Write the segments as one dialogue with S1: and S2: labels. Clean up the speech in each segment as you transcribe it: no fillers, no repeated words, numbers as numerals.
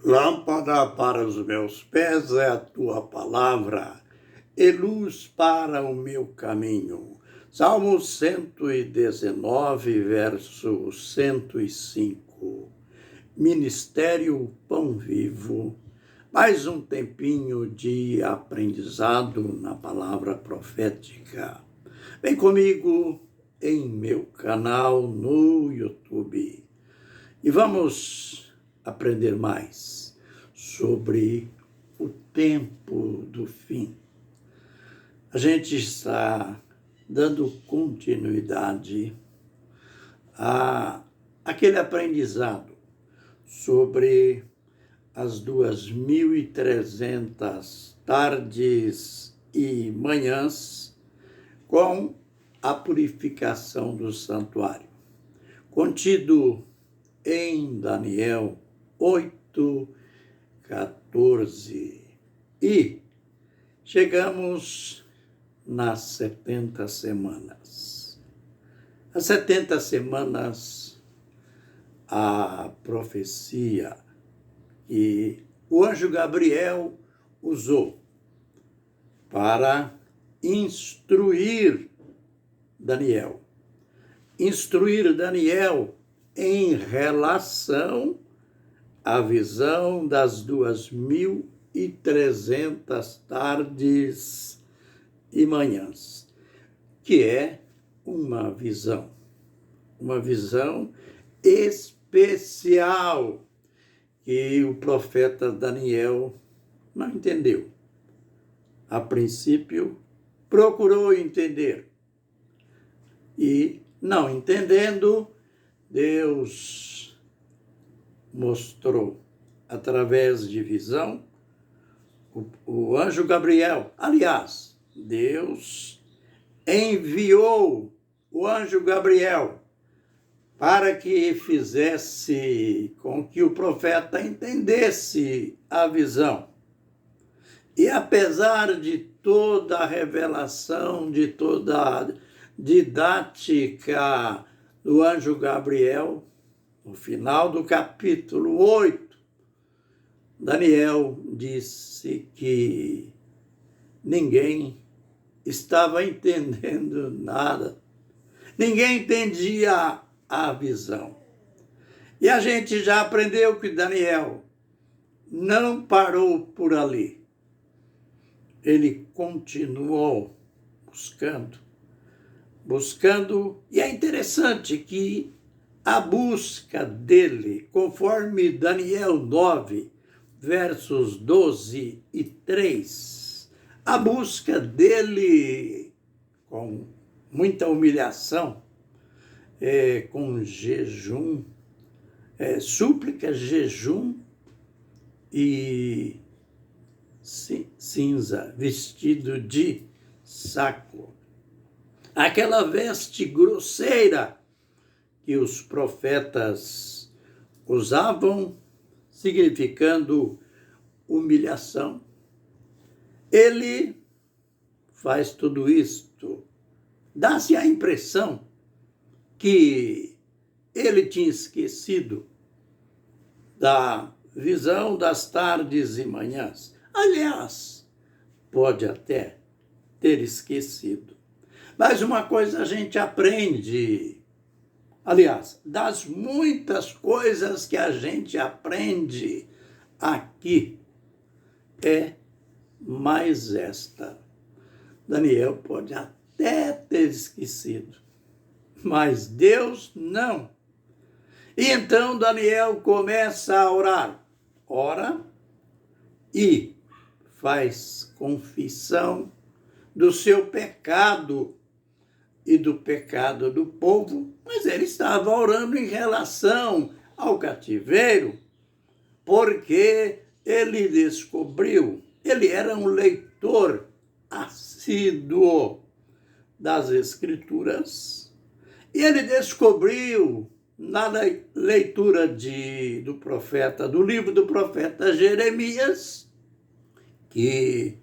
S1: Lâmpada para os meus pés é a tua palavra, e luz para o meu caminho. Salmo 119, verso 105. Ministério Pão Vivo. Mais um tempinho de aprendizado na palavra profética. Vem comigo em meu canal no YouTube e vamos aprender mais sobre o tempo do fim. A gente está dando continuidade àquele aprendizado sobre as 2.300 tardes e manhãs com a purificação do santuário, contido em Daniel 8:14. E chegamos nas 70 semanas. As 70 semanas, a profecia que o anjo Gabriel usou para instruir Daniel. Instruir Daniel em relação à visão das 2.300 tardes e manhãs, que é uma visão especial que o profeta Daniel não entendeu. A princípio, procurou entender e, não entendendo, Deus mostrou, através de visão, o anjo Gabriel. Aliás, Deus enviou o anjo Gabriel para que fizesse com que o profeta entendesse a visão. E apesar de toda a revelação, de toda a didática do anjo Gabriel, no final do capítulo 8, Daniel disse que ninguém estava entendendo nada. Ninguém entendia a visão. E a gente já aprendeu que Daniel não parou por ali. Ele continuou buscando, e é interessante que a busca dele, conforme Daniel 9, versos 12 e 3, a busca dele com muita humilhação, com jejum, súplica, jejum e cinza, vestido de saco. Aquela veste grosseira que os profetas usavam, significando humilhação. Ele faz tudo isto. Dá-se a impressão que ele tinha esquecido da visão das tardes e manhãs. Aliás, pode até ter esquecido. Mas uma coisa a gente aprende, aliás, das muitas coisas que a gente aprende aqui, é mais esta. Daniel pode até ter esquecido, mas Deus não. E então Daniel começa a orar. Ora e faz confissão do seu pecado e do pecado do povo, mas ele estava orando em relação ao cativeiro, porque ele descobriu, ele era um leitor assíduo das Escrituras, e ele descobriu na leitura do livro do profeta Jeremias, que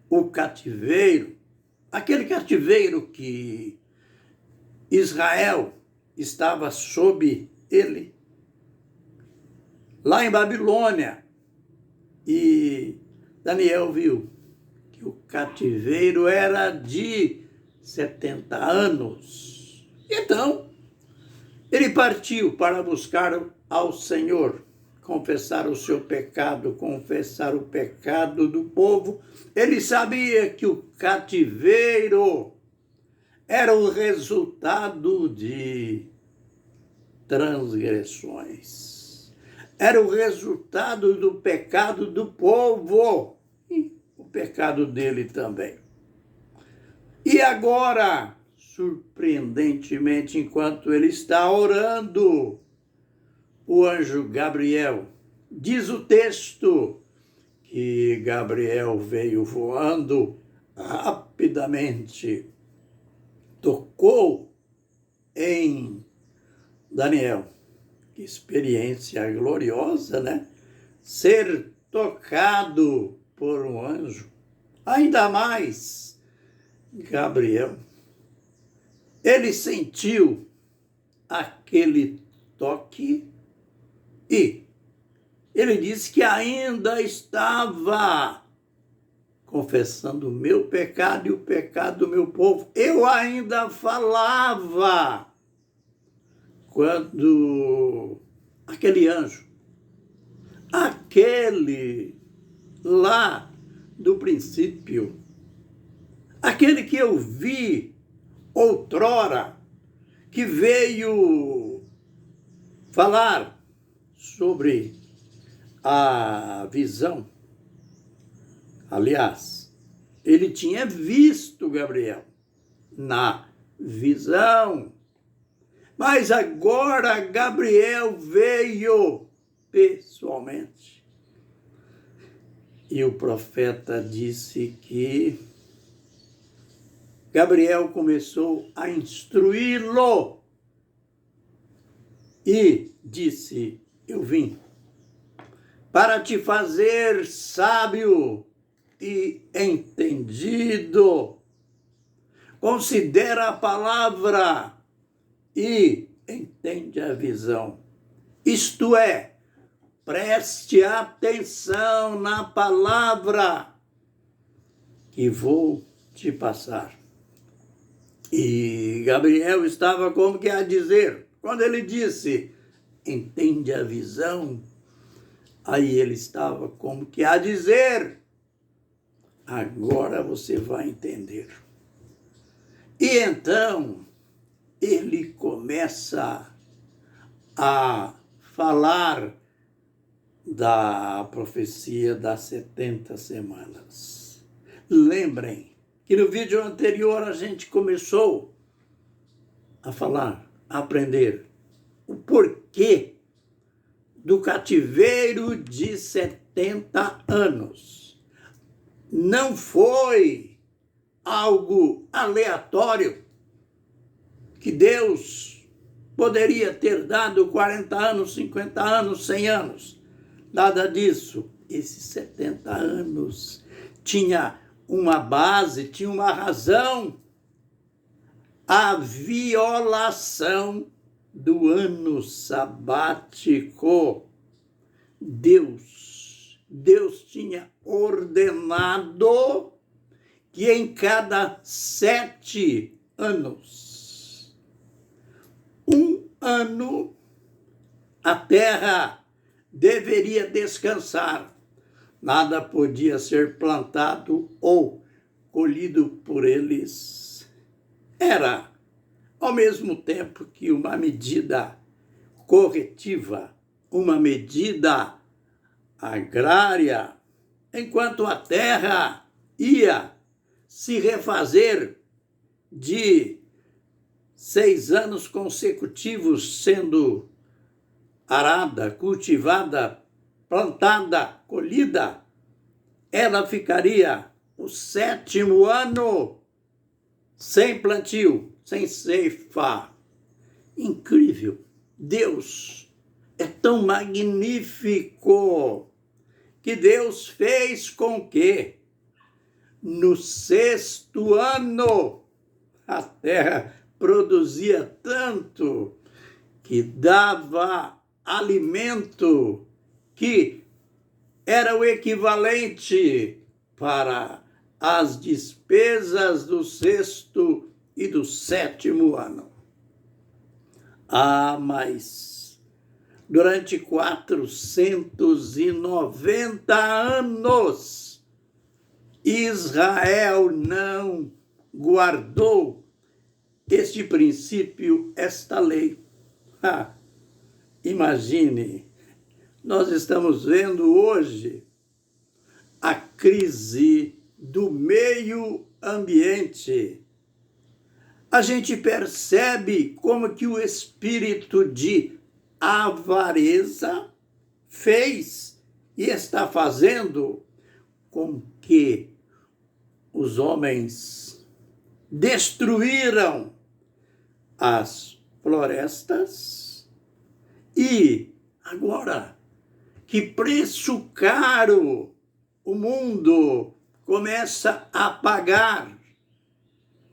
S1: o cativeiro, aquele cativeiro que Israel estava sob ele, lá em Babilônia, E Daniel viu que o cativeiro era de 70 anos. Então, ele partiu para buscar ao Senhor, confessar o seu pecado, confessar o pecado do povo. Ele sabia que o cativeiro era o resultado de transgressões. Era o resultado do pecado do povo e o pecado dele também. E agora, surpreendentemente, enquanto ele está orando, o anjo Gabriel, diz o texto, que Gabriel veio voando rapidamente, tocou em Daniel. Que experiência gloriosa, né? Ser tocado por um anjo. Ainda mais, Gabriel. Ele sentiu aquele toque e ele disse que ainda estava confessando o meu pecado e o pecado do meu povo. Eu ainda falava quando aquele anjo, aquele lá do princípio, aquele que eu vi outrora, que veio falar sobre a visão. Aliás, ele tinha visto Gabriel na visão. Mas agora Gabriel veio pessoalmente. E o profeta disse que Gabriel começou a instruí-lo e disse: eu vim para te fazer sábio e entendido. Considera a palavra e entende a visão. Isto é, preste atenção na palavra que vou te passar. E Gabriel estava como que a dizer, quando ele disse, entende a visão, aí ele estava como que a dizer, agora você vai entender. E então, ele começa a falar da profecia das 70 semanas. Lembrem que no vídeo anterior a gente começou a falar, a aprender o porquê do cativeiro de 70 anos. Não foi algo aleatório que Deus poderia ter dado 40 anos, 50 anos, 100 anos. Nada disso. Esses 70 anos tinha uma base, tinha uma razão. A violação do ano sabático. Deus tinha ordenado que em cada 7 anos, um ano, a terra deveria descansar. Nada podia ser plantado ou colhido por eles. Era, ao mesmo tempo que uma medida corretiva, uma medida agrária, enquanto a terra ia se refazer de 6 anos consecutivos sendo arada, cultivada, plantada, colhida, ela ficaria o 7º ano sem plantio, sem ceifa. Incrível. Deus é tão magnífico que Deus fez com que no 6º ano a terra produzia tanto que dava alimento que era o equivalente para as despesas do sexto e do sétimo ano. Ah, mas durante 490 anos, Israel não guardou este princípio, esta lei. Imagine, nós estamos vendo hoje a crise do meio ambiente. A gente percebe como que o espírito de avareza fez e está fazendo com que os homens destruíram as florestas e agora, que preço caro o mundo começa a pagar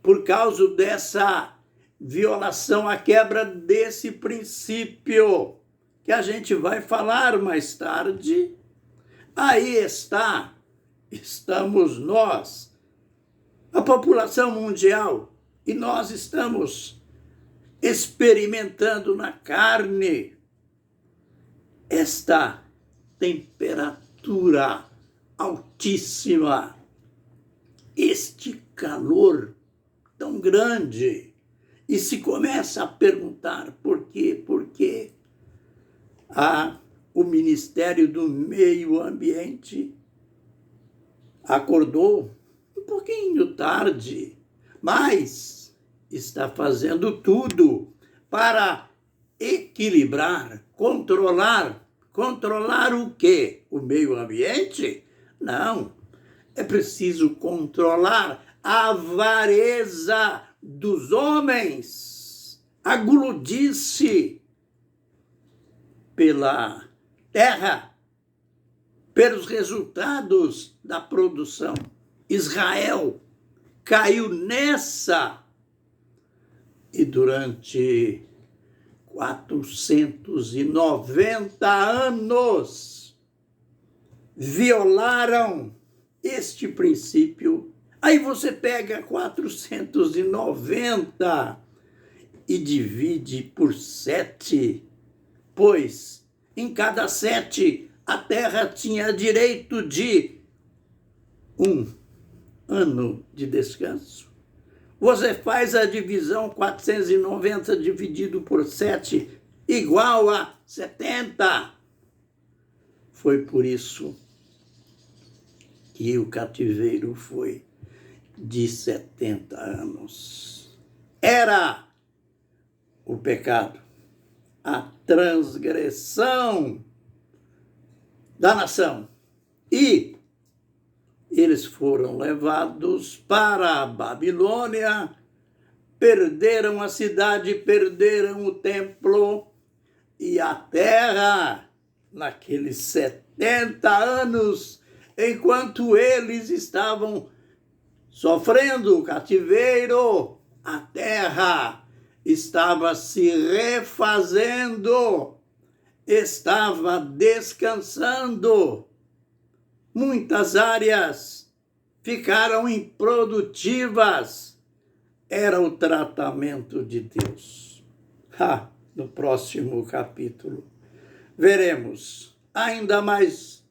S1: por causa dessa violação, a quebra desse princípio, que a gente vai falar mais tarde. Aí estamos nós, a população mundial, e nós estamos experimentando na carne esta temperatura altíssima, este calor tão grande. E se começa a perguntar por quê? Porque o Ministério do Meio Ambiente acordou um pouquinho tarde, mas está fazendo tudo para equilibrar, controlar o quê? O meio ambiente? Não, é preciso controlar a avareza dos homens, a guludice pela terra, pelos resultados da produção. Israel caiu nessa e durante 490 anos violaram este princípio. Aí você pega 490 e divide por 7, pois em cada 7 a terra tinha direito de 1 ano de descanso. Você faz a divisão 490 dividido por 7 igual a 70. Foi por isso que o cativeiro foi de 70 anos. Era o pecado, a transgressão da nação. E eles foram levados para a Babilônia, perderam a cidade, perderam o templo e a terra naqueles 70 anos, enquanto eles estavam sofrendo o cativeiro, a terra estava se refazendo, estava descansando. Muitas áreas ficaram improdutivas. Era o tratamento de Deus. No próximo capítulo veremos ainda mais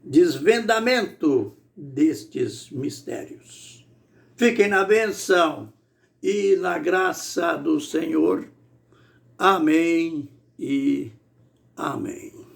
S1: desvendamento destes mistérios. Fiquem na bênção e na graça do Senhor. Amém e amém.